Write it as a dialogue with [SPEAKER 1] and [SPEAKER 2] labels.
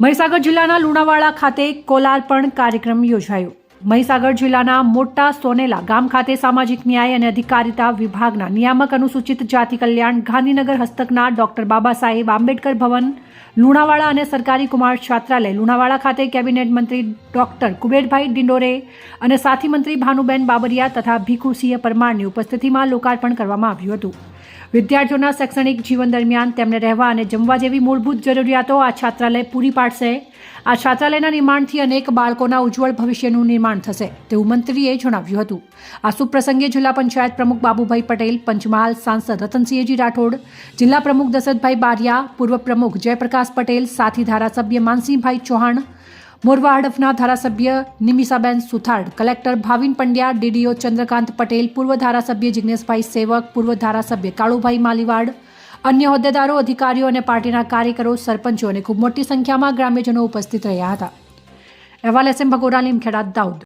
[SPEAKER 1] મહીસાગર જિલ્લાના લુણાવાડા ખાતે કોલાર્પણ કાર્યક્રમ યોજાયો। મહીસાગર જિલ્લાના મોટા સોનેલા ગામ ખાતે સામાજિક ન્યાય અને અધિકારિતા વિભાગના નિયામક અનુસૂચિત જાતિ કલ્યાણ ગાંધીનગર હસ્તકના ડોક્ટર બાબા સાહેબ આંબેડકર ભવન લુણાવાડા અને સરકારી કુમાર છાત્રાલય લુણાવાડા ખાતે કેબિનેટ મંત્રી ડોક્ટર કુબેરભાઈ ડિંડોરે અને સાથી મંત્રી ભાનુબેન બાબરિયા તથા ભીખુસિંહ પરમારની ઉપસ્થિતિમાં લોકાર્પણ કરવામાં આવ્યું હતું। વિદ્યાર્થીઓના શૈક્ષણિક જીવન દરમિયાન તેમને રહેવા અને જમવા જેવી મૂળભૂત જરૂરિયાતો આ છાત્રાલય પૂરી પાડશે। આ છાત્રાલયના નિર્માણથી અનેક બાળકોના ઉજ્જવળ ભવિષ્યનું નિર્માણ થશે તેવું મંત્રીએ જણાવ્યું હતું। આ શુભ પ્રસંગે જિલ્લા પંચાયત પ્રમુખ બાબુભાઈ પટેલ, પંચમહાલ સાંસદ રતનસિંહજી રાઠોડ, જિલ્લા પ્રમુખ દશરથભાઈ બારિયા, પૂર્વ પ્રમુખ જયપ્રકાશ પટેલ, સાથી ધારાસભ્ય માનસિંહભાઈ ચૌહાણ, મોરવા હડફના ધારાસભ્ય નિમિષાબેન સુથાર, કલેક્ટર ભાવિન પંડ્યા, ડીડીઓ ચંદ્રકાંત પટેલ, પૂર્વ ધારાસભ્ય જિગ્નેશભાઈ સેવક, પૂર્વ ધારાસભ્ય કાળુભાઈ માલીવાડ, અન્ય હોદ્દેદારો, અધિકારીઓ અને પાર્ટીના કાર્યકરો, સરપંચો અને ખૂબ મોટી સંખ્યામાં ગ્રામ્યજનો ઉપસ્થિત રહ્યા હતા। અહેવાલ SM ભગોરા, લીમખેડા, દાઉદ।